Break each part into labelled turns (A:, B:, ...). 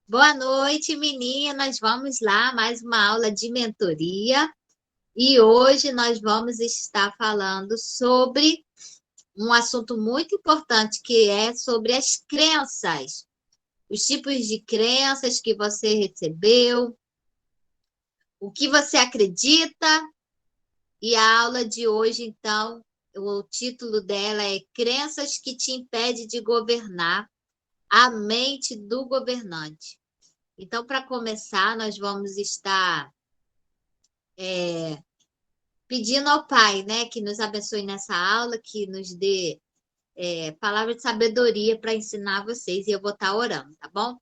A: Boa noite, meninas. Vamos lá, mais uma aula de mentoria. E hoje nós vamos estar falando sobre um assunto muito importante, que é sobre as crenças. Os tipos de crenças que você recebeu, o que você acredita. E a aula de hoje, então, o título dela é Crenças que te impedem de governar a mente do governante. Então, para começar, nós vamos estar pedindo ao Pai, né, que nos abençoe nessa aula, que nos dê palavra de sabedoria para ensinar vocês, e eu vou estar orando, tá bom?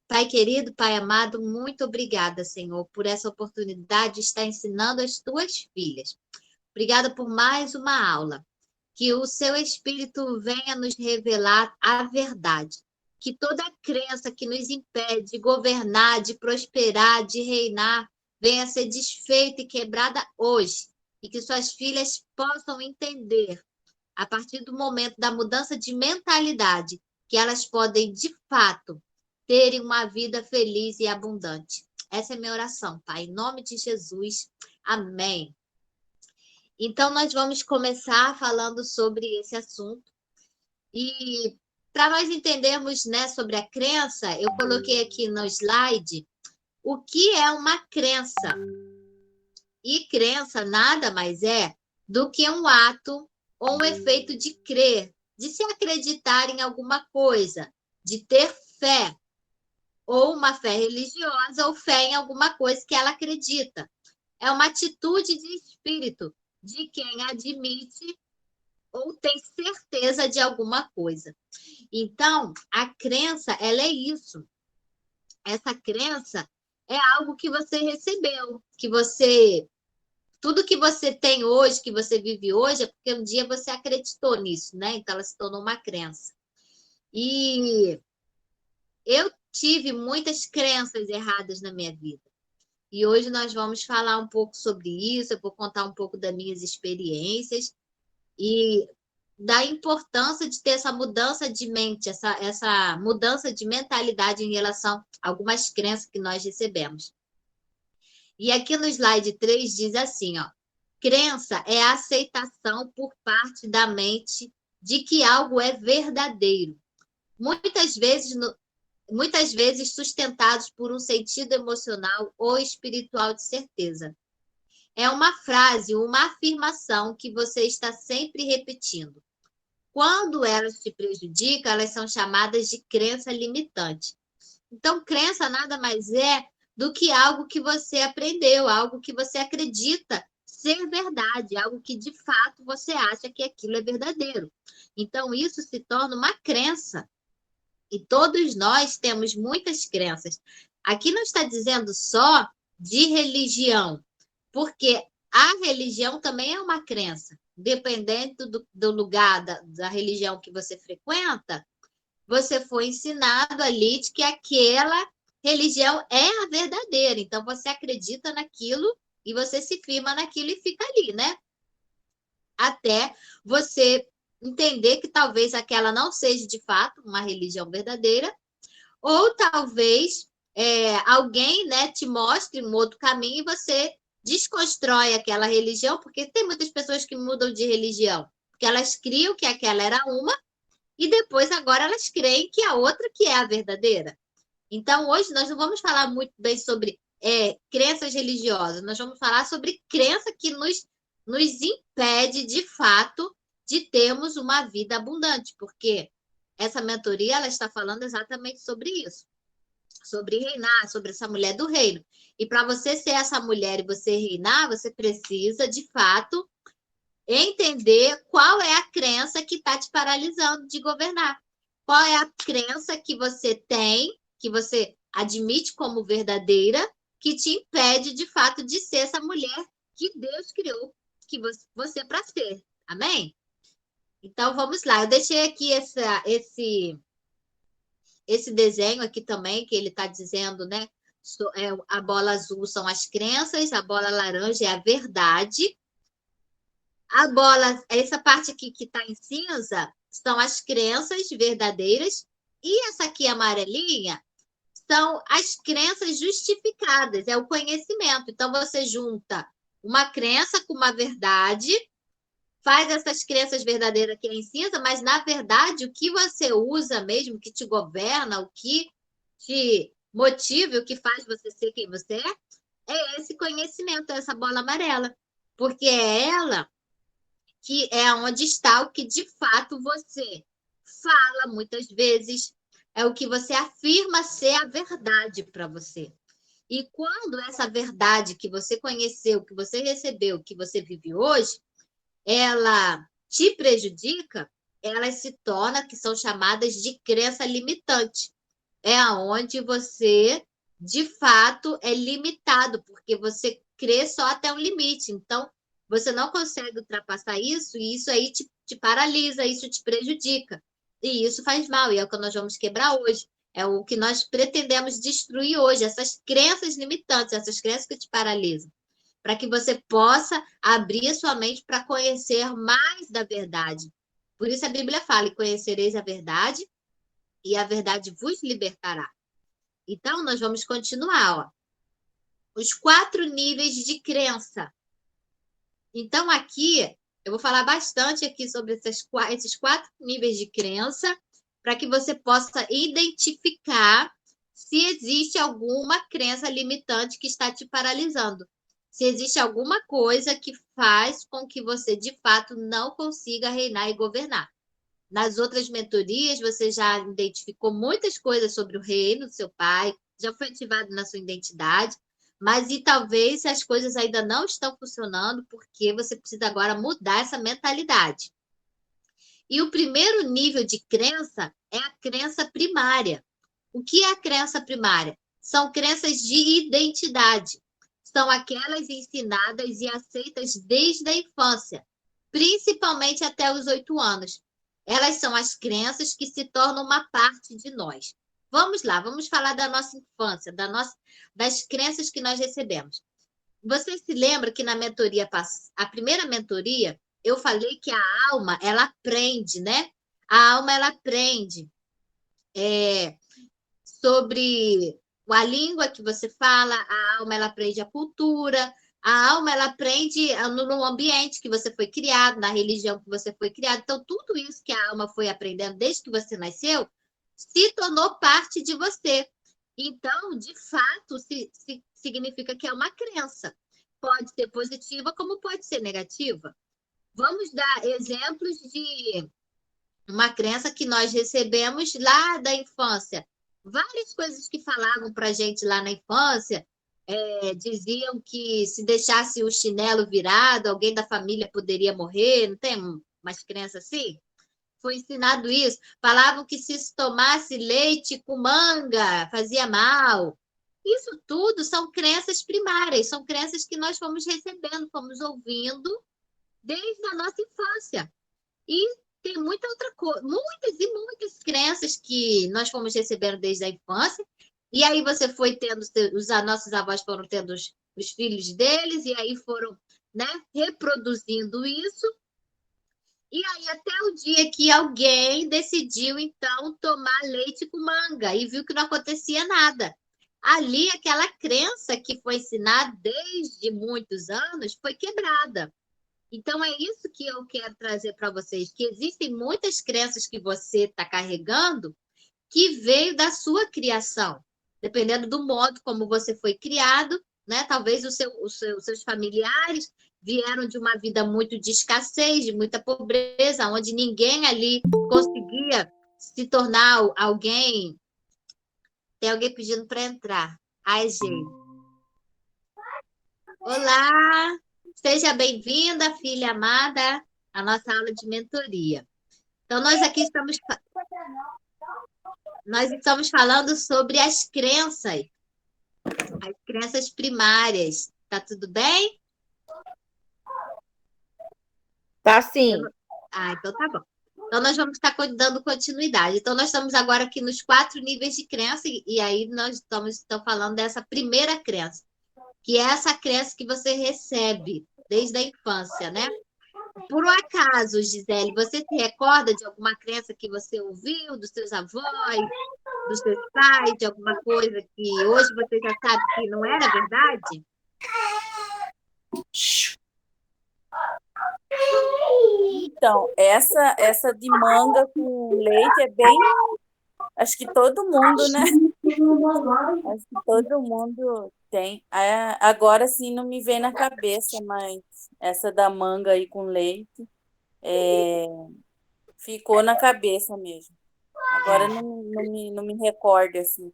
A: Pai querido, Pai amado, muito obrigada, Senhor, por essa oportunidade de estar ensinando as tuas filhas. Obrigada por mais uma aula. Que o seu Espírito venha nos revelar a verdade. Que toda crença que nos impede de governar, de prosperar, de reinar, venha a ser desfeita e quebrada hoje. E que suas filhas possam entender, a partir do momento da mudança de mentalidade, que elas podem, de fato, terem uma vida feliz e abundante. Essa é a minha oração, Pai. Em nome de Jesus. Amém. Então, nós vamos começar falando sobre esse assunto. E para nós entendermos, né, sobre a crença, eu coloquei aqui no slide o que é uma crença. E crença nada mais é do que um ato ou um efeito de crer, de se acreditar em alguma coisa, de ter fé, ou uma fé religiosa, ou fé em alguma coisa que ela acredita. É uma atitude de espírito de quem admite ou tem certeza de alguma coisa. Então, a crença, ela é isso. Essa crença é algo que você recebeu, que você tudo que você tem hoje, que você vive hoje, é porque um dia você acreditou nisso, né? Então ela se tornou uma crença. E eu tive muitas crenças erradas na minha vida. E hoje nós vamos falar um pouco sobre isso, eu vou contar um pouco das minhas experiências e da importância de ter essa mudança de mente, essa mudança de mentalidade em relação a algumas crenças que nós recebemos. E aqui no slide 3 diz assim, ó, crença é a aceitação por parte da mente de que algo é verdadeiro. Muitas vezes, muitas vezes sustentados por um sentido emocional ou espiritual de certeza. É uma frase, uma afirmação que você está sempre repetindo. Quando elas te prejudicam, elas são chamadas de crença limitante. Então, crença nada mais é do que algo que você aprendeu, algo que você acredita ser verdade, algo que de fato você acha que aquilo é verdadeiro. Então, isso se torna uma crença. E todos nós temos muitas crenças. Aqui não está dizendo só de religião, porque a religião também é uma crença. Dependendo do lugar da religião que você frequenta, você foi ensinado ali de que aquela religião é a verdadeira. Então, você acredita naquilo e você se firma naquilo e fica ali, né? Até você entender que talvez aquela não seja de fato uma religião verdadeira, ou talvez alguém, né, te mostre um outro caminho e você desconstrói aquela religião, porque tem muitas pessoas que mudam de religião, porque elas criam que aquela era uma e depois agora elas creem que a outra que é a verdadeira. Então, hoje nós não vamos falar muito bem sobre crenças religiosas, nós vamos falar sobre crença que nos impede, de fato, de termos uma vida abundante, porque essa mentoria ela está falando exatamente sobre isso, sobre reinar, sobre essa mulher do reino. E para você ser essa mulher e você reinar, você precisa, de fato, entender qual é a crença que está te paralisando de governar. Qual é a crença que você tem, que você admite como verdadeira, que te impede, de fato, de ser essa mulher que Deus criou que você para ser. Amém? Então, vamos lá. Eu deixei aqui esse desenho aqui também, que ele está dizendo, né? A bola azul são as crenças, a bola laranja é a verdade, a bola, essa parte aqui que está em cinza, são as crenças verdadeiras, e essa aqui amarelinha são as crenças justificadas, é o conhecimento. Então, você junta uma crença com uma verdade, faz essas crenças verdadeiras aqui em cinza, mas, na verdade, o que você usa mesmo, que te governa, o que te motiva, o que faz você ser quem você é esse conhecimento, essa bola amarela. Porque é ela que é onde está o que, de fato, você fala muitas vezes, é o que você afirma ser a verdade para você. E quando essa verdade que você conheceu, que você recebeu, que você vive hoje, ela te prejudica, elas se tornam, que são chamadas de crença limitante. É aonde você, de fato, é limitado, porque você crê só até um limite. Então, você não consegue ultrapassar isso, e isso aí te paralisa, isso te prejudica. E isso faz mal, e é o que nós vamos quebrar hoje. É o que nós pretendemos destruir hoje, essas crenças limitantes, essas crenças que te paralisam, para que você possa abrir a sua mente para conhecer mais da verdade. Por isso a Bíblia fala: e conhecereis a verdade, e a verdade vos libertará. Então, nós vamos continuar, ó. Os 4 níveis de crença. Então, aqui, eu vou falar bastante aqui sobre esses 4 níveis de crença, para que você possa identificar se existe alguma crença limitante que está te paralisando. Se existe alguma coisa que faz com que você, de fato, não consiga reinar e governar. Nas outras mentorias, você já identificou muitas coisas sobre o reino do seu pai, já foi ativado na sua identidade, mas e talvez as coisas ainda não estão funcionando, porque você precisa agora mudar essa mentalidade. E o primeiro nível de crença é a crença primária. O que é a crença primária? São crenças de identidade. São aquelas ensinadas e aceitas desde a infância, principalmente até os 8 anos. Elas são as crenças que se tornam uma parte de nós. Vamos lá, vamos falar da nossa infância, das crenças que nós recebemos. Você se lembra que na mentoria, a primeira mentoria, eu falei que a alma, ela aprende, né? A alma, ela aprende sobre a língua que você fala, a alma, ela aprende a cultura, a alma, ela aprende no ambiente que você foi criado, na religião que você foi criado. Então, tudo isso que a alma foi aprendendo desde que você nasceu, se tornou parte de você. Então, de fato, significa que é uma crença. Pode ser positiva, como pode ser negativa. Vamos dar exemplos de uma crença que nós recebemos lá da infância. Várias coisas que falavam para a gente lá na infância, diziam que se deixasse o chinelo virado, alguém da família poderia morrer, não tem umas crenças assim? Foi ensinado isso. Falavam que se tomasse leite com manga, fazia mal. Isso tudo são crenças primárias, são crenças que nós fomos recebendo, fomos ouvindo desde a nossa infância. E tem muita outra coisa, muitas e muitas crenças que nós fomos recebendo desde a infância. E aí você foi tendo, os nossos avós foram tendo os filhos deles, e aí foram, né, reproduzindo isso. E aí até o dia que alguém decidiu, então, tomar leite com manga e viu que não acontecia nada. Ali, aquela crença que foi ensinada desde muitos anos foi quebrada. Então, é isso que eu quero trazer para vocês, que existem muitas crenças que você está carregando que veio da sua criação, dependendo do modo como você foi criado, né? Talvez os seus familiares vieram de uma vida muito de escassez, de muita pobreza, onde ninguém ali conseguia se tornar alguém. Tem alguém pedindo para entrar. Ai, gente. Olá! Seja bem-vinda, filha amada, à nossa aula de mentoria. Então, nós estamos falando sobre as crenças primárias. Tá tudo bem?
B: Tá sim.
A: Então tá bom. Então, nós vamos estar dando continuidade. Então, nós estamos agora aqui nos 4 níveis de crença, e aí nós estamos falando dessa primeira crença, que é essa crença que você recebe desde a infância, né? Por um acaso, Gisele, você se recorda de alguma crença que você ouviu dos seus avós? dos seus pais, de alguma coisa que hoje você já sabe que não era verdade?
C: Então, essa de manga com leite é bem. Acho que todo mundo, né? Acho que todo mundo tem. Agora sim não me vem na cabeça, mas essa da manga aí com leite ficou na cabeça mesmo. Agora não me recordo assim.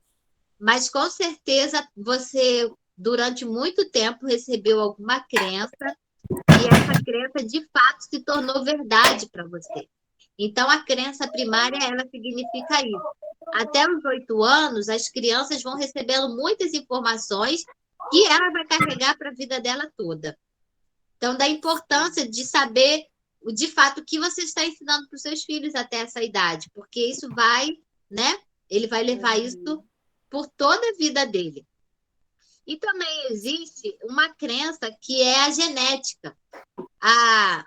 A: Mas com certeza você, durante muito tempo, recebeu alguma crença e essa crença de fato se tornou verdade para você. Então, a crença primária, ela significa isso. Até os 8 anos, as crianças vão recebendo muitas informações que ela vai carregar para a vida dela toda. Então, da importância de saber, de fato, o que você está ensinando para os seus filhos até essa idade, porque isso vai, né? Ele vai levar isso por toda a vida dele. E também existe uma crença que é a genética.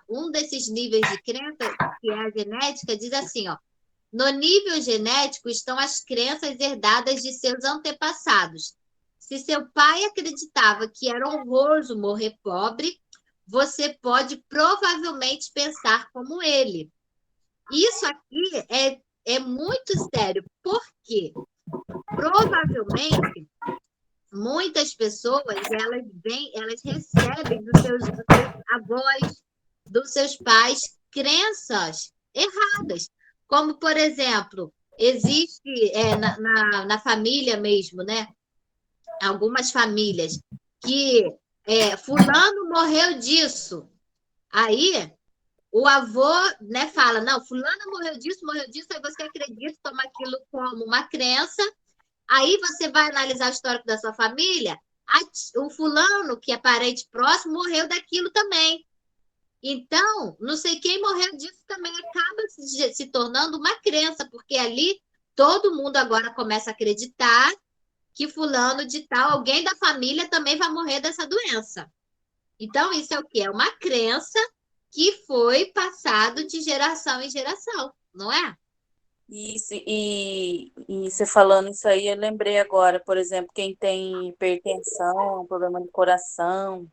A: Um desses níveis de crença, que é a genética, diz assim, ó, no nível genético estão as crenças herdadas de seus antepassados. Se seu pai acreditava que era honroso morrer pobre, você pode provavelmente pensar como ele. Isso aqui é muito sério, porque provavelmente muitas pessoas elas recebem dos seus avós, dos seus pais, crenças erradas. Como, por exemplo, existe na família mesmo, né? Algumas famílias que fulano morreu disso. Aí o avô, né, fala, não, fulano morreu disso, aí você acredita, toma aquilo como uma crença. Aí você vai analisar o histórico da sua família, o fulano, que é parente próximo, morreu daquilo também. Então, não sei quem morreu disso também acaba se tornando uma crença, porque ali todo mundo agora começa a acreditar que fulano de tal, alguém da família também vai morrer dessa doença. Então, isso é o quê? É uma crença que foi passado de geração em geração, não é?
C: Isso, e você falando isso aí, eu lembrei agora, por exemplo, quem tem hipertensão, problema de coração.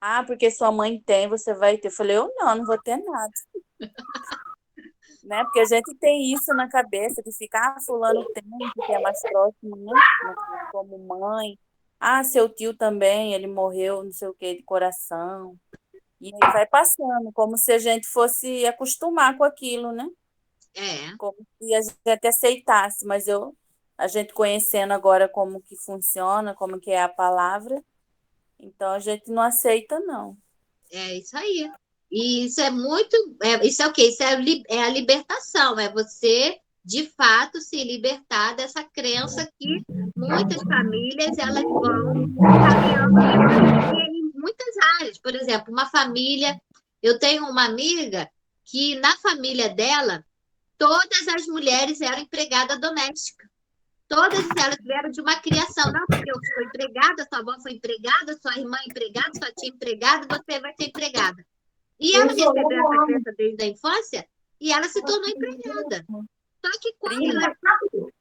C: Ah, porque sua mãe tem, você vai ter. Eu falei, eu não vou ter nada. Né? Porque a gente tem isso na cabeça de ficar, fulano tem, que é mais próximo, né? Como mãe. Ah, seu tio também, ele morreu, não sei o que, de coração. E aí vai passando, como se a gente fosse acostumar com aquilo, né?
A: É.
C: Como se a gente aceitasse, mas a gente conhecendo agora como que funciona, como que é a palavra, então a gente não aceita, não.
A: É isso aí. E isso é muito. Isso é o quê? Isso é a libertação, é você, de fato, se libertar dessa crença que muitas famílias elas vão caminhando em muitas áreas. Por exemplo, uma família. Eu tenho uma amiga que na família dela, todas as mulheres eram empregada doméstica. Todas elas vieram de uma criação. Não, porque eu sou empregada, sua avó foi empregada, sua irmã empregada, sua tia empregada, você vai ser empregada. E ela recebeu essa crença desde a infância e ela se tornou empregada. Só que quando ela.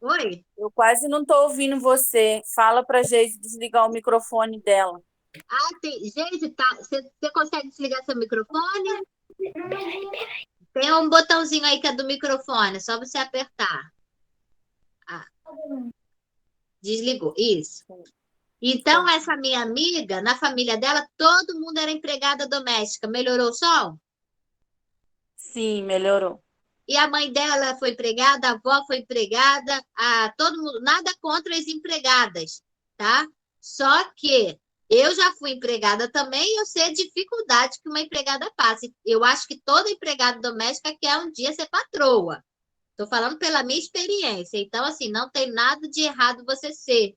A: Oi?
C: Eu quase não estou ouvindo você. Fala para a Geise desligar o microfone dela.
A: Gente, tá. Você consegue desligar seu microfone? Tem um botãozinho aí que é do microfone, é só você apertar. Desligou. Isso. Então, essa minha amiga, na família dela, todo mundo era empregada doméstica. Melhorou o som?
C: Sim, melhorou.
A: E a mãe dela foi empregada, a avó foi empregada, todo mundo, nada contra as empregadas, tá? Só que eu já fui empregada também e eu sei a dificuldade que uma empregada passa. Eu acho que toda empregada doméstica quer um dia ser patroa. Estou falando pela minha experiência. Então, assim, não tem nada de errado você ser,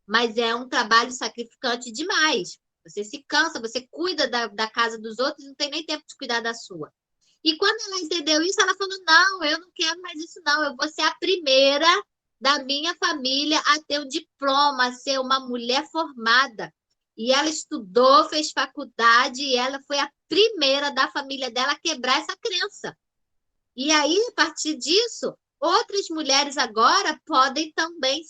A: mas é um trabalho sacrificante demais. Você se cansa, você cuida da casa dos outros e não tem nem tempo de cuidar da sua. E quando ela entendeu isso, ela falou: não, eu não quero mais isso, não. Eu vou ser a primeira da minha família a ter um diploma, a ser uma mulher formada. E ela estudou, fez faculdade, e ela foi a primeira da família dela a quebrar essa crença. E aí, a partir disso, Outras mulheres agora podem também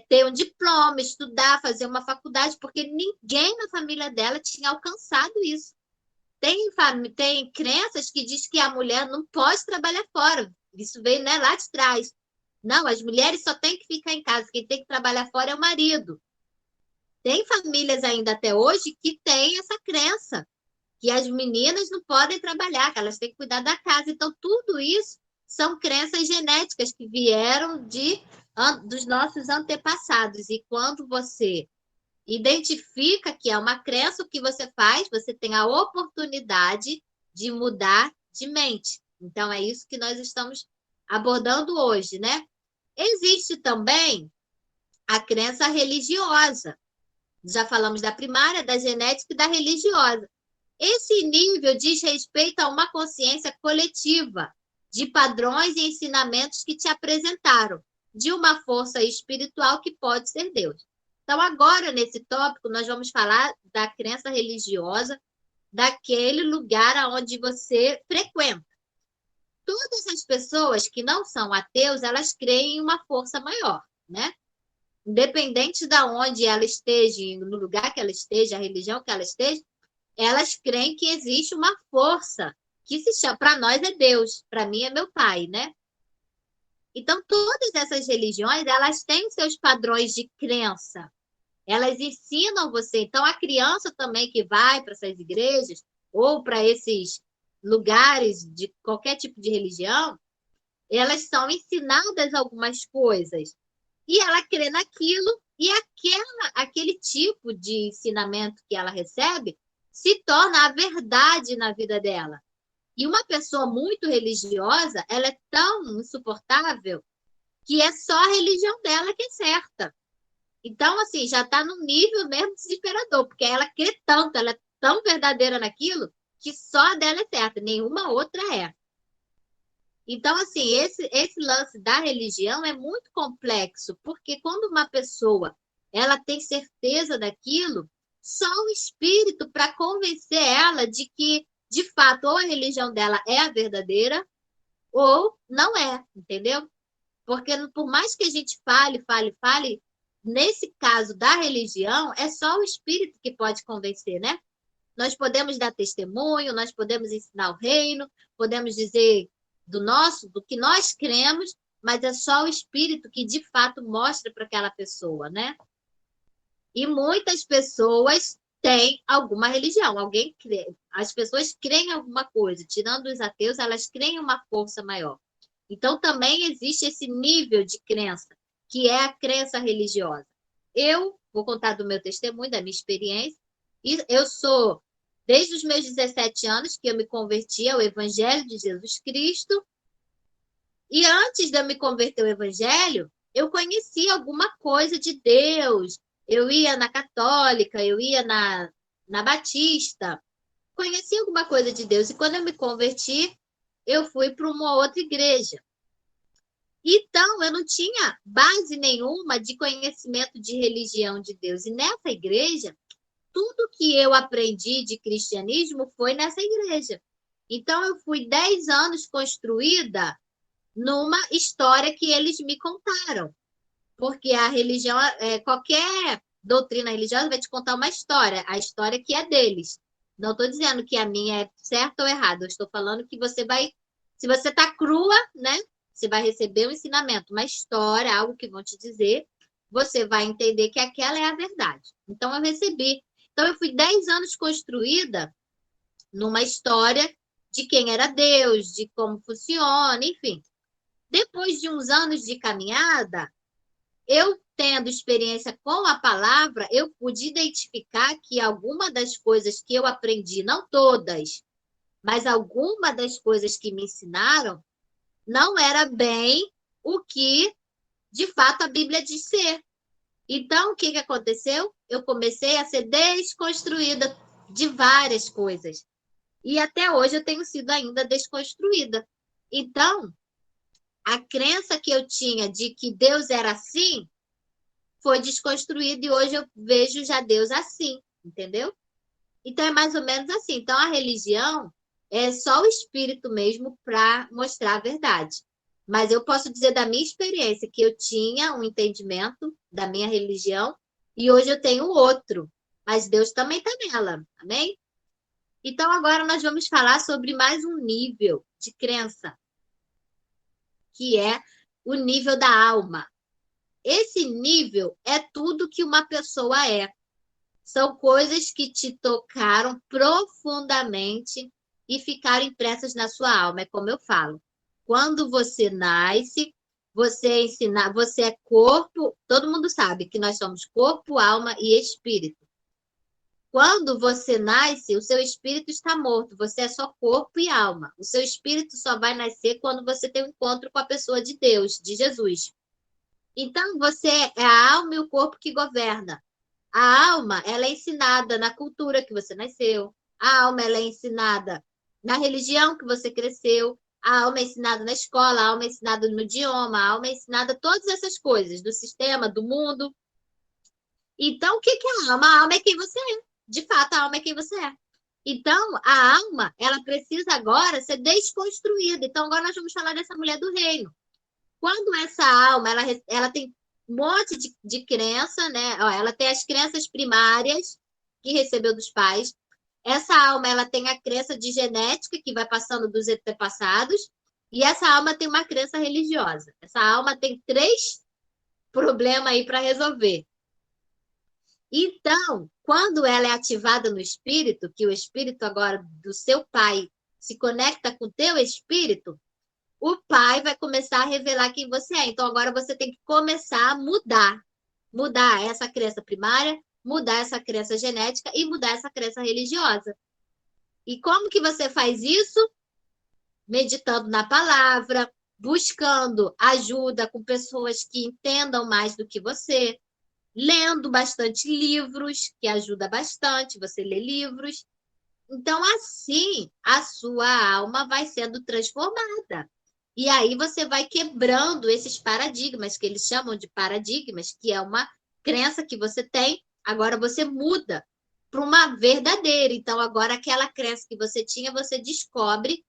A: ter um diploma, estudar, fazer uma faculdade, porque ninguém na família dela tinha alcançado isso. Tem crenças que diz que a mulher não pode trabalhar fora. Isso veio, né, lá de trás. Não, as mulheres só têm que ficar em casa. Quem tem que trabalhar fora é o marido. Tem famílias ainda até hoje que têm essa crença, que as meninas não podem trabalhar, que elas têm que cuidar da casa. Então, tudo isso são crenças genéticas que vieram dos nossos antepassados. E quando você identifica que é uma crença, o que você faz? Você tem a oportunidade de mudar de mente. Então, é isso que nós estamos abordando hoje, né? Existe também a crença religiosa. Já falamos da primária, da genética e da religiosa. Esse nível diz respeito a uma consciência coletiva de padrões e ensinamentos que te apresentaram, de uma força espiritual que pode ser Deus. Então, agora, nesse tópico, nós vamos falar da crença religiosa, daquele lugar onde você frequenta. Todas as pessoas que não são ateus, elas creem em uma força maior, né? Independente de onde ela esteja, no lugar que ela esteja, a religião que ela esteja, elas creem que existe uma força que se chama, para nós é Deus, para mim é meu pai, né? Então, todas essas religiões, elas têm seus padrões de crença. Elas ensinam você. Então, a criança também que vai para essas igrejas ou para esses lugares de qualquer tipo de religião, elas são ensinadas algumas coisas. E ela crê naquilo, e aquele tipo de ensinamento que ela recebe se torna a verdade na vida dela. E uma pessoa muito religiosa, ela é tão insuportável que é só a religião dela que é certa. Então, assim, já está num nível mesmo desesperador, porque ela crê tanto, ela é tão verdadeira naquilo, que só a dela é certa, nenhuma outra é. Então, assim, esse lance da religião é muito complexo, porque quando uma pessoa ela tem certeza daquilo, só o espírito para convencer ela de que, de fato, ou a religião dela é a verdadeira, ou não é, entendeu? Porque por mais que a gente fale, nesse caso da religião, é só o espírito que pode convencer, né? Nós podemos dar testemunho, nós podemos ensinar o reino, podemos dizer do que nós cremos, mas é só o espírito que de fato mostra para aquela pessoa, né? E muitas pessoas têm alguma religião, alguém crê. As pessoas creem em alguma coisa, tirando os ateus, elas creem em uma força maior. Então, também existe esse nível de crença, que é a crença religiosa. Eu vou contar do meu testemunho, da minha experiência, e eu sou, desde os meus 17 anos, que eu me converti ao Evangelho de Jesus Cristo, e antes de eu me converter ao Evangelho, eu conhecia alguma coisa de Deus. Eu ia na Católica, eu ia na Batista, conhecia alguma coisa de Deus. E quando eu me converti, eu fui para uma outra igreja. Então, eu não tinha base nenhuma de conhecimento de religião de Deus. E nessa igreja, tudo que eu aprendi de cristianismo foi nessa igreja. Então, eu fui 10 anos construída numa história que eles me contaram. Porque a religião, qualquer doutrina religiosa vai te contar uma história, a história que é deles. Não estou dizendo que a minha é certa ou errada, eu estou falando que você vai, se você está crua, né, você vai receber um ensinamento, uma história, algo que vão te dizer, você vai entender que aquela é a verdade. Então, eu recebi. Então, eu fui 10 anos construída numa história de quem era Deus, de como funciona, enfim. Depois de uns anos de caminhada, eu tendo experiência com a palavra, eu pude identificar que alguma das coisas que eu aprendi, não todas, mas alguma das coisas que me ensinaram, não era bem o que, de fato, a Bíblia diz ser. Então, o que aconteceu? Eu comecei a ser desconstruída de várias coisas. E até hoje eu tenho sido ainda desconstruída. Então, a crença que eu tinha de que Deus era assim foi desconstruída e hoje eu vejo já Deus assim, entendeu? Então é mais ou menos assim. Então a religião é só o espírito mesmo para mostrar a verdade. Mas eu posso dizer da minha experiência que eu tinha um entendimento da minha religião e hoje eu tenho outro. Mas Deus também está nela, amém? Então agora nós vamos falar sobre mais um nível de crença, que é o nível da alma. Esse nível é tudo que uma pessoa é. São coisas que te tocaram profundamente e ficaram impressas na sua alma. É como eu falo. Quando você nasce, você é corpo, todo mundo sabe que nós somos corpo, alma e espírito. Quando você nasce, o seu espírito está morto, você é só corpo e alma. O seu espírito só vai nascer quando você tem um encontro com a pessoa de Deus, de Jesus. Então, você é a alma e o corpo que governa. A alma, ela é ensinada na cultura que você nasceu. A alma, ela é ensinada na religião que você cresceu. A alma é ensinada na escola, a alma é ensinada no idioma, a alma é ensinada todas essas coisas, do sistema, do mundo. Então, o que é a alma? A alma é quem você é. De fato, a alma é quem você é. Então, a alma, ela precisa agora ser desconstruída. Então, agora nós vamos falar dessa mulher do reino. Quando essa alma, ela tem um monte de crença, né? Ela tem as crenças primárias que recebeu dos pais. Essa alma, ela tem a crença de genética que vai passando dos antepassados. E essa alma tem uma crença religiosa. Essa alma tem 3 problemas aí para resolver. Então, quando ela é ativada no espírito, que o espírito agora do seu pai se conecta com o teu espírito, o pai vai começar a revelar quem você é. Então, agora você tem que começar a mudar. Mudar essa crença primária, mudar essa crença genética e mudar essa crença religiosa. E como que você faz isso? Meditando na palavra, buscando ajuda com pessoas que entendam mais do que você, lendo bastante livros, que ajuda bastante, você lê livros. Então, assim, a sua alma vai sendo transformada. E aí você vai quebrando esses paradigmas, que eles chamam de paradigmas, que é uma crença que você tem, agora você muda para uma verdadeira. Então, agora aquela crença que você tinha, você descobre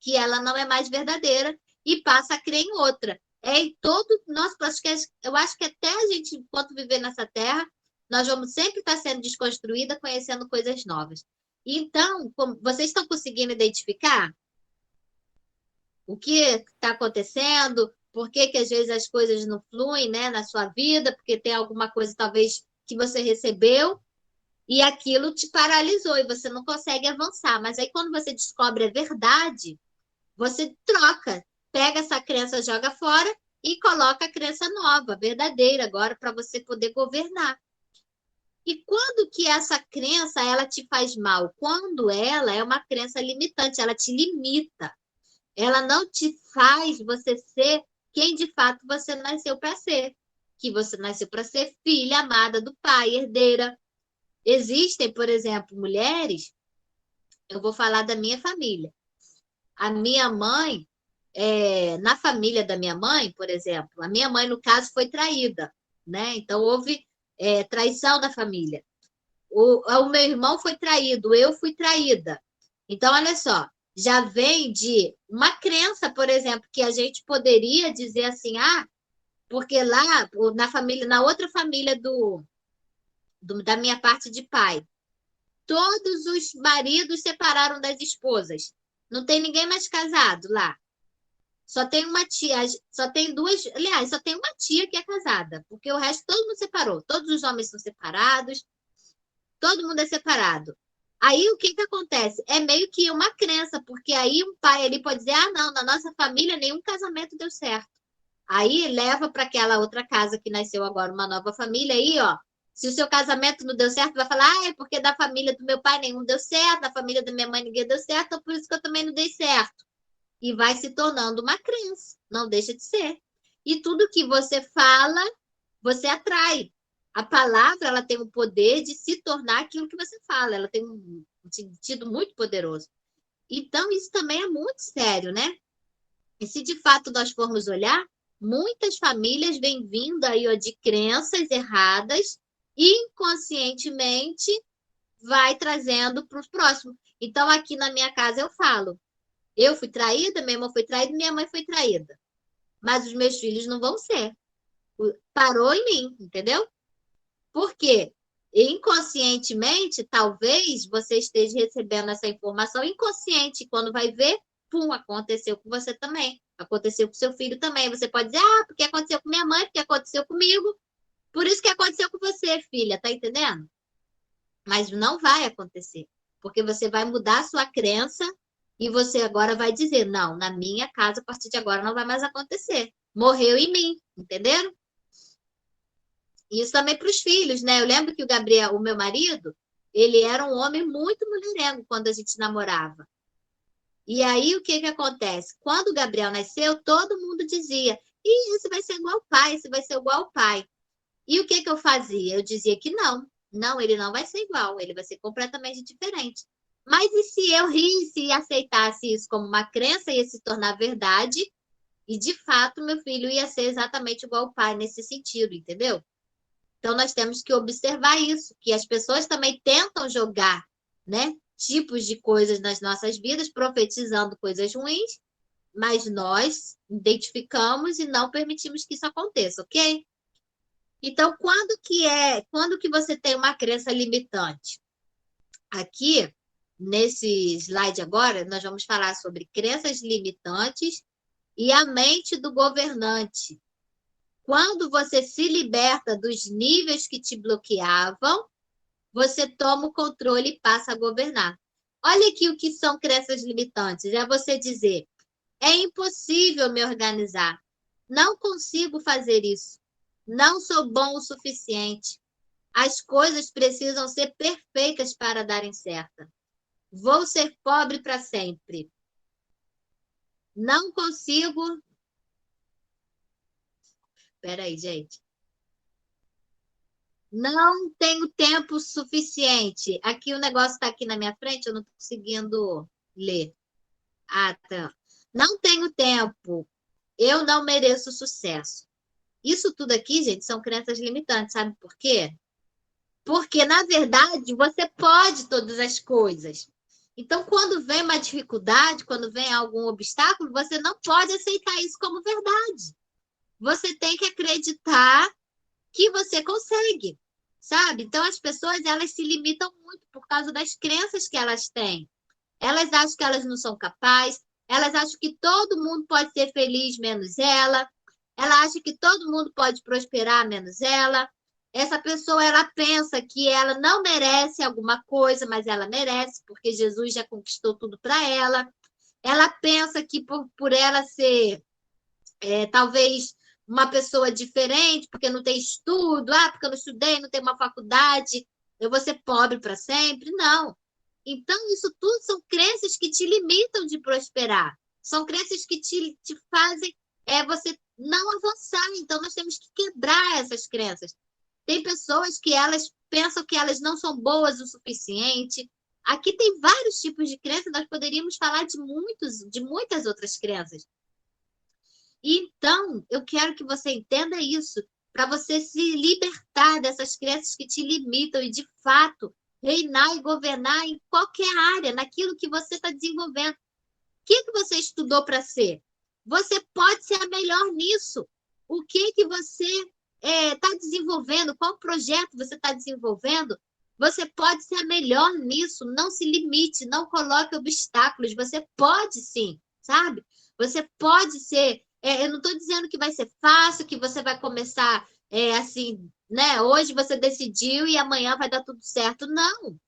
A: que ela não é mais verdadeira e passa a crer em outra. É em todo nosso processo. Eu acho que até a gente, enquanto viver nessa terra, nós vamos sempre estar sendo desconstruída, conhecendo coisas novas. Então, vocês estão conseguindo identificar o que está acontecendo? Por que às vezes as coisas não fluem, né, na sua vida? Porque tem alguma coisa, talvez, que você recebeu e aquilo te paralisou e você não consegue avançar. Mas aí, quando você descobre a verdade, você troca, pega essa crença, joga fora e coloca a crença nova, verdadeira, agora para você poder governar. E quando que essa crença ela te faz mal? Quando ela é uma crença limitante, ela te limita. Ela não te faz você ser quem de fato você nasceu para ser. Que você nasceu para ser filha amada do pai, herdeira. Existem, por exemplo, mulheres, eu vou falar da minha família. A minha mãe, na família da minha mãe, por exemplo, a minha mãe, no caso, foi traída, né? Então, houve traição da família. O meu irmão foi traído, eu fui traída. Então, olha só, já vem de uma crença, por exemplo, que a gente poderia dizer assim, porque lá na família, na outra família da minha parte de pai, todos os maridos separaram das esposas. Não tem ninguém mais casado lá. Só tem uma tia, só tem 2, aliás, só tem uma tia que é casada, porque o resto todo mundo separou. Todos os homens são separados, todo mundo é separado. Aí o que acontece? É meio que uma crença, porque aí um pai ali pode dizer: não, na nossa família nenhum casamento deu certo. Aí leva para aquela outra casa que nasceu agora uma nova família, aí, ó. Se o seu casamento não deu certo, vai falar: é porque da família do meu pai nenhum deu certo, da família da minha mãe ninguém deu certo, então por isso que eu também não dei certo. E vai se tornando uma crença, não deixa de ser. E tudo que você fala, você atrai. A palavra, ela tem o poder de se tornar aquilo que você fala, ela tem um sentido muito poderoso. Então, isso também é muito sério, né? E se de fato nós formos olhar, muitas famílias vêm vindo aí, ó, de crenças erradas, inconscientemente vai trazendo para os próximos. Então, aqui na minha casa eu falo, eu fui traída, minha irmã foi traída, minha mãe foi traída. mas os meus filhos não vão ser. Parou em mim, entendeu? Por quê? Inconscientemente, talvez você esteja recebendo essa informação inconsciente, quando vai ver, pum, aconteceu com você também. Aconteceu com seu filho também. Você pode dizer, porque aconteceu com minha mãe, porque aconteceu comigo. Por isso que aconteceu com você, filha, tá entendendo? Mas não vai acontecer, porque você vai mudar a sua crença e você agora vai dizer, não, na minha casa, a partir de agora, não vai mais acontecer. Morreu em mim, entenderam? Isso também para os filhos, né? Eu lembro que o Gabriel, o meu marido, ele era um homem muito mulherengo quando a gente namorava. E aí, o que acontece? Quando o Gabriel nasceu, todo mundo dizia, esse vai ser igual ao pai, esse vai ser igual ao pai. E o que eu fazia? Eu dizia que não, ele não vai ser igual, ele vai ser completamente diferente. Mas e se eu risse e aceitasse isso como uma crença, ia se tornar verdade, e de fato meu filho ia ser exatamente igual ao pai nesse sentido, entendeu? Então nós temos que observar isso, que as pessoas também tentam jogar, né, tipos de coisas nas nossas vidas, profetizando coisas ruins, mas nós identificamos e não permitimos que isso aconteça, ok? Então, quando que você tem uma crença limitante? Aqui, nesse slide agora, nós vamos falar sobre crenças limitantes e a mente do governante. Quando você se liberta dos níveis que te bloqueavam, você toma o controle e passa a governar. Olha aqui o que são crenças limitantes. É você dizer, é impossível me organizar. Não consigo fazer isso. Não sou bom o suficiente. As coisas precisam ser perfeitas para darem certo. Vou ser pobre para sempre. Não consigo. Espera aí, gente. Não tenho tempo suficiente. Aqui o negócio está aqui na minha frente, eu não estou conseguindo ler. Ah, tá. Não tenho tempo. Eu não mereço sucesso. Isso tudo aqui, gente, são crenças limitantes, sabe por quê? Porque, na verdade, você pode todas as coisas. Então, quando vem uma dificuldade, quando vem algum obstáculo, você não pode aceitar isso como verdade. Você tem que acreditar que você consegue, sabe? Então, as pessoas, elas se limitam muito por causa das crenças que elas têm. Elas acham que elas não são capazes, elas acham que todo mundo pode ser feliz menos ela, ela acha que todo mundo pode prosperar menos ela. Essa pessoa, ela pensa que ela não merece alguma coisa, mas ela merece, porque Jesus já conquistou tudo para ela. Ela pensa que por ela ser, talvez, uma pessoa diferente, porque não tem estudo, porque eu não estudei, não tenho uma faculdade, eu vou ser pobre para sempre. Não. Então, isso tudo são crenças que te limitam de prosperar. São crenças que te fazem você não avançar. Então, nós temos que quebrar essas crenças. Tem pessoas que elas pensam que elas não são boas o suficiente. Aqui tem vários tipos de crenças, nós poderíamos falar de muitas outras crenças. Então, eu quero que você entenda isso, para você se libertar dessas crenças que te limitam e, de fato, reinar e governar em qualquer área, naquilo que você está desenvolvendo. O que você estudou para ser? Você pode ser a melhor nisso. O que você está desenvolvendo? Qual projeto você está desenvolvendo? Você pode ser a melhor nisso. Não se limite, não coloque obstáculos. Você pode sim, sabe? Você pode ser. Eu não estou dizendo que vai ser fácil, que você vai começar assim, né? Hoje você decidiu e amanhã vai dar tudo certo. Não.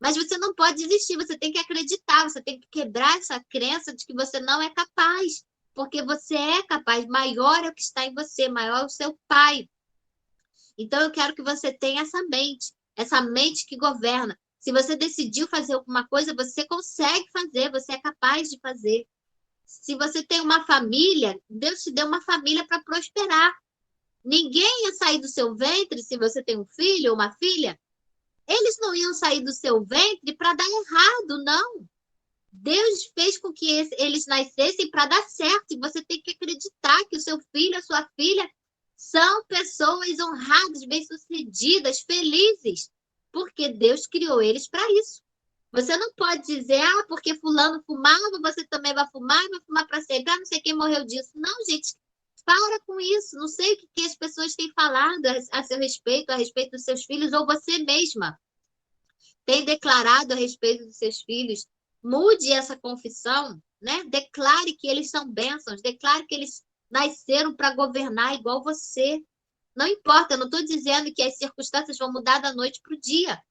A: Mas você não pode desistir, você tem que acreditar, você tem que quebrar essa crença de que você não é capaz, porque você é capaz, maior é o que está em você, maior é o seu Pai. Então eu quero que você tenha essa mente que governa. Se você decidiu fazer alguma coisa, você consegue fazer, você é capaz de fazer. Se você tem uma família, Deus te deu uma família para prosperar. Ninguém ia sair do seu ventre, se você tem um filho ou uma filha, eles não iam sair do seu ventre para dar errado, não. Deus fez com que eles nascessem para dar certo. E você tem que acreditar que o seu filho, a sua filha, são pessoas honradas, bem-sucedidas, felizes. Porque Deus criou eles para isso. Você não pode dizer, porque fulano fumava, você também vai fumar para sempre. Não sei quem morreu disso. Não, gente. Para com isso. Não sei o que as pessoas têm falado a seu respeito, a respeito dos seus filhos, ou você mesma tem declarado a respeito dos seus filhos. Mude essa confissão, né? Declare que eles são bênçãos, declare que eles nasceram para governar igual você. Não importa, eu não estou dizendo que as circunstâncias vão mudar da noite para o dia,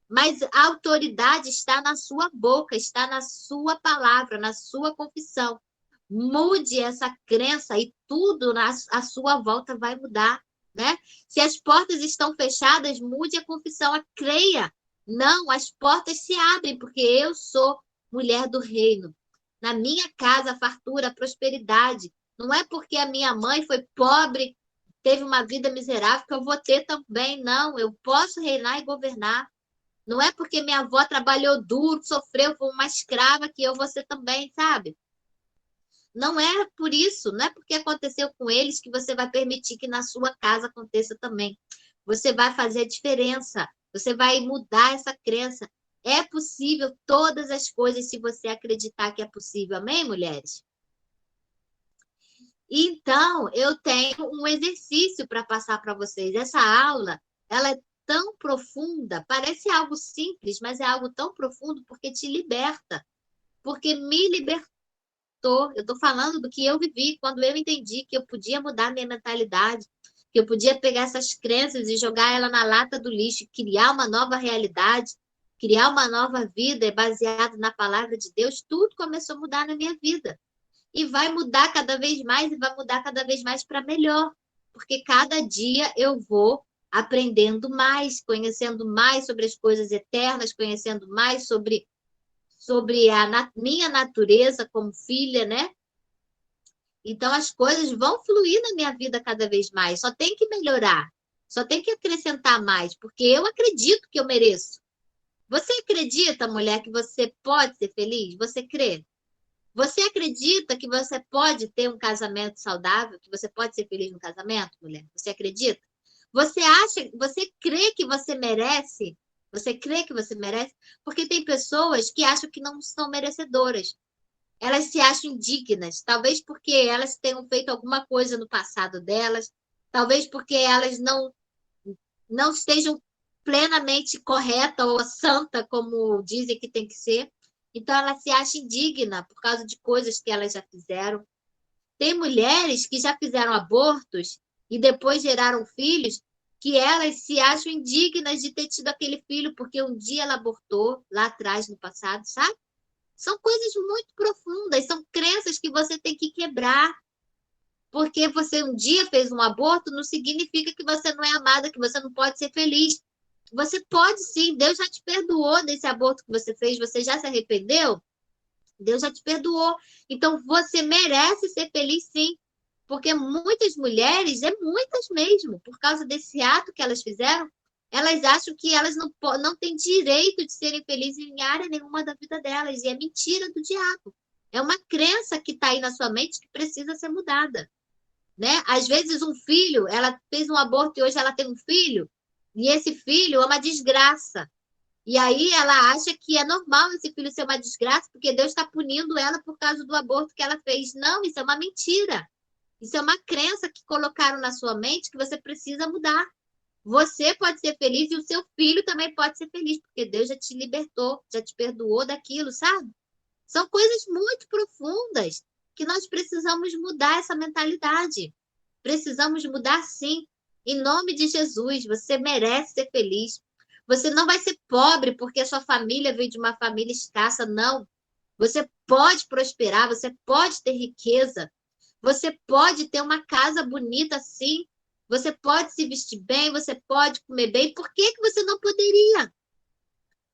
A: mas a autoridade está na sua boca, está na sua palavra, na sua confissão. Mude essa crença e tudo à sua volta vai mudar, né? Se as portas estão fechadas, mude a confissão, creia. Não, as portas se abrem, porque eu sou mulher do reino. Na minha casa, fartura, prosperidade. Não é porque a minha mãe foi pobre, teve uma vida miserável, que eu vou ter também. Não, eu posso reinar e governar. Não é porque minha avó trabalhou duro, sofreu, foi uma escrava, que eu vou ser também, sabe? Não é por isso, não é porque aconteceu com eles que você vai permitir que na sua casa aconteça também. Você vai fazer a diferença, você vai mudar essa crença. É possível todas as coisas se você acreditar que é possível. Amém, mulheres? Então, eu tenho um exercício para passar para vocês. Essa aula, ela é tão profunda, parece algo simples, mas é algo tão profundo porque te liberta, porque me libertou. Eu estou falando do que eu vivi quando eu entendi que eu podia mudar minha mentalidade, que eu podia pegar essas crenças e jogar ela na lata do lixo, criar uma nova realidade, criar uma nova vida baseada na palavra de Deus. Tudo começou a mudar na minha vida. E vai mudar cada vez mais, e vai mudar cada vez mais para melhor. Porque cada dia eu vou aprendendo mais, conhecendo mais sobre as coisas eternas, conhecendo mais sobre a minha natureza como filha, né? Então, as coisas vão fluir na minha vida cada vez mais. Só tem que melhorar. Só tem que acrescentar mais, porque eu acredito que eu mereço. Você acredita, mulher, que você pode ser feliz? Você crê? Você acredita que você pode ter um casamento saudável? Que você pode ser feliz no casamento, mulher? Você acredita? Você crê que você merece? Você crê que você merece? Porque tem pessoas que acham que não são merecedoras. Elas se acham indignas, talvez porque elas tenham feito alguma coisa no passado delas, talvez porque elas não estejam plenamente correta ou santa como dizem que tem que ser. Então, ela se acha indigna por causa de coisas que elas já fizeram. Tem mulheres que já fizeram abortos e depois geraram filhos que elas se acham indignas de ter tido aquele filho porque um dia ela abortou lá atrás, no passado, sabe? São coisas muito profundas, são crenças que você tem que quebrar. Porque você um dia fez um aborto, não significa que você não é amada, que você não pode ser feliz. Você pode sim, Deus já te perdoou desse aborto que você fez, você já se arrependeu? Deus já te perdoou. Então, você merece ser feliz sim. Porque muitas mulheres, muitas mesmo, por causa desse ato que elas fizeram, elas acham que elas não têm direito de serem felizes em área nenhuma da vida delas. E é mentira do diabo. É uma crença que está aí na sua mente que precisa ser mudada. Né? Às vezes um filho, ela fez um aborto e hoje ela tem um filho, e esse filho é uma desgraça. E aí ela acha que é normal esse filho ser uma desgraça, porque Deus está punindo ela por causa do aborto que ela fez. Não, isso é uma mentira. Isso é uma crença que colocaram na sua mente que você precisa mudar. Você pode ser feliz e o seu filho também pode ser feliz, porque Deus já te libertou, já te perdoou daquilo, sabe? São coisas muito profundas que nós precisamos mudar essa mentalidade. Precisamos mudar sim. Em nome de Jesus, você merece ser feliz. Você não vai ser pobre porque a sua família veio de uma família escassa, não. Você pode prosperar, você pode ter riqueza. Você pode ter uma casa bonita, sim. Você pode se vestir bem, você pode comer bem. Por que você não poderia?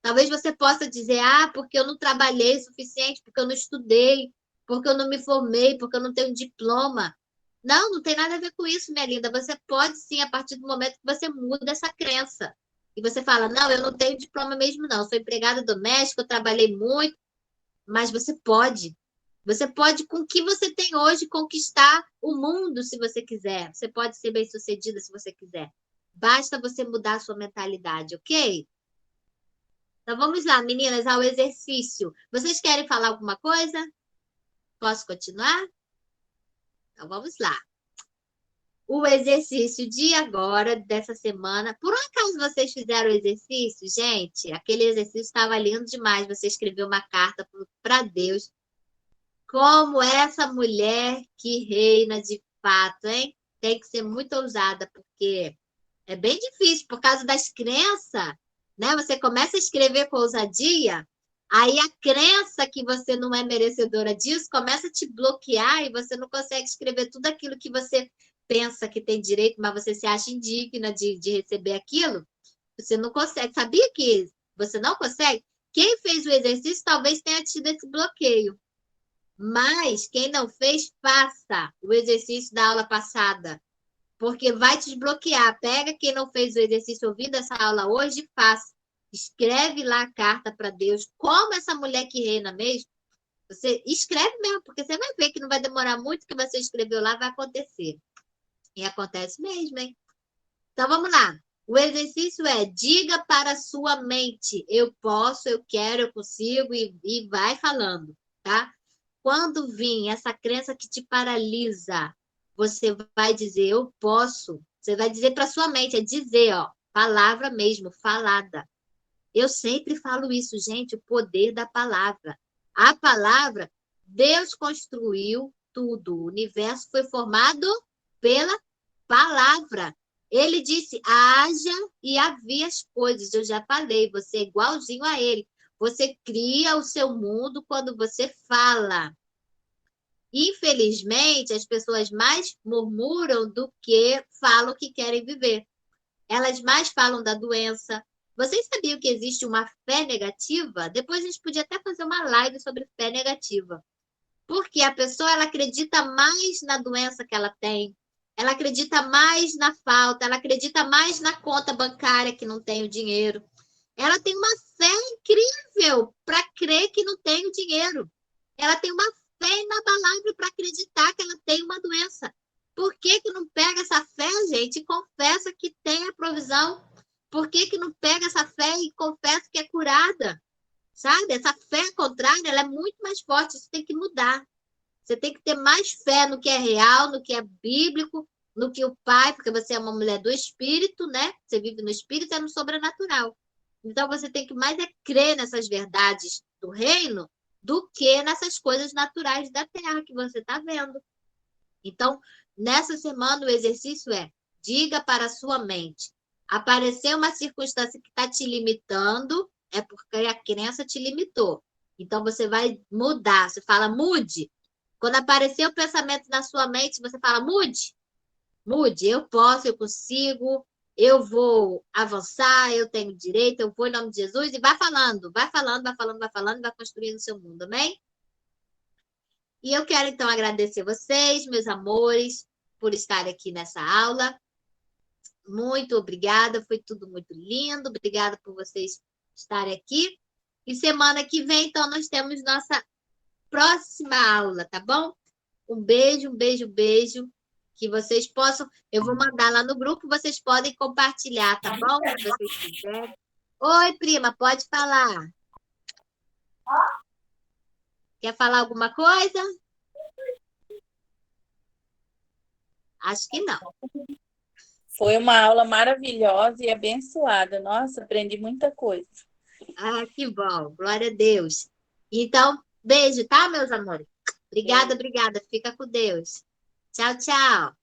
A: Talvez você possa dizer, porque eu não trabalhei o suficiente, porque eu não estudei, porque eu não me formei, porque eu não tenho diploma. Não, não tem nada a ver com isso, minha linda. Você pode sim, a partir do momento que você muda essa crença. E você fala, não, eu não tenho diploma mesmo, não. Eu sou empregada doméstica, eu trabalhei muito, mas você pode. Você pode, com o que você tem hoje, conquistar o mundo, se você quiser. Você pode ser bem-sucedida, se você quiser. Basta você mudar a sua mentalidade, ok? Então, vamos lá, meninas, ao exercício. Vocês querem falar alguma coisa? Posso continuar? Então, vamos lá. o exercício de agora, dessa semana. Por um acaso vocês fizeram o exercício? Gente, aquele exercício estava lindo demais. Você escreveu uma carta para Deus. Como essa mulher que reina de fato, hein? Tem que ser muito ousada, porque é bem difícil, por causa das crenças, né? Você começa a escrever com ousadia, aí a crença que você não é merecedora disso começa a te bloquear e você não consegue escrever tudo aquilo que você pensa que tem direito, mas você se acha indigna de receber aquilo. Você não consegue. Sabia que você não consegue? Quem fez o exercício talvez tenha tido esse bloqueio. Mas quem não fez, faça o exercício da aula passada, porque vai te desbloquear. Pega quem não fez o exercício ouvindo essa aula hoje e faça. Escreve lá a carta para Deus, como essa mulher que reina mesmo. Você escreve mesmo, porque você vai ver que não vai demorar muito, que você escreveu lá vai acontecer. E acontece mesmo, hein? Então vamos lá. O exercício é: diga para a sua mente, eu posso, eu quero, eu consigo, e vai falando, tá? Quando vir essa crença que te paralisa, você vai dizer, eu posso. Você vai dizer para sua mente, é dizer, ó, palavra mesmo, falada. Eu sempre falo isso, gente, o poder da palavra. A palavra, Deus construiu tudo. O universo foi formado pela palavra. Ele disse, haja e havia as coisas. Eu já falei, você é igualzinho a ele. Você cria o seu mundo quando você fala. Infelizmente, as pessoas mais murmuram do que falam que querem viver. Elas mais falam da doença. Vocês sabiam que existe uma fé negativa? Depois a gente podia até fazer uma live sobre fé negativa. Porque a pessoa ela acredita mais na doença que ela tem, ela acredita mais na falta, ela acredita mais na conta bancária que não tem o dinheiro. Ela tem uma fé incrível para crer que não tem o dinheiro. Ela tem uma fé inabalável para acreditar que ela tem uma doença. Por que que não pega essa fé, gente, e confessa que tem a provisão? Por que que não pega essa fé e confessa que é curada? Sabe? Essa fé contrária, ela é muito mais forte, isso tem que mudar. Você tem que ter mais fé no que é real, no que é bíblico, no que o Pai, porque você é uma mulher do Espírito, né? Você vive no Espírito, é no sobrenatural. Então, você tem que mais é crer nessas verdades do reino do que nessas coisas naturais da terra que você está vendo. Então, nessa semana, o exercício é: diga para a sua mente. Apareceu uma circunstância que está te limitando, é porque a crença te limitou. Então, você vai mudar. Você fala, mude. Quando aparecer o pensamento na sua mente, você fala, mude. Mude. Eu posso, eu consigo, eu vou avançar, eu tenho direito, eu vou em nome de Jesus. E vai falando, vai falando, vai falando, vai falando, vai construindo o seu mundo. Amém? E eu quero, então, agradecer vocês, meus amores, por estarem aqui nessa aula. Muito obrigada, foi tudo muito lindo. Obrigada por vocês estarem aqui. E semana que vem, então, nós temos nossa próxima aula, tá bom? Um beijo, um beijo, um beijo. Que vocês possam... Eu vou mandar lá no grupo, vocês podem compartilhar, tá bom? Se vocês quiserem. Oi, prima, pode falar. Quer falar alguma coisa? Acho que não.
C: Foi uma aula maravilhosa e abençoada. Nossa, aprendi muita coisa.
A: Ah, que bom. Glória a Deus. Então, beijo, tá, meus amores? Obrigada, obrigada. Fica com Deus. Tchau, tchau.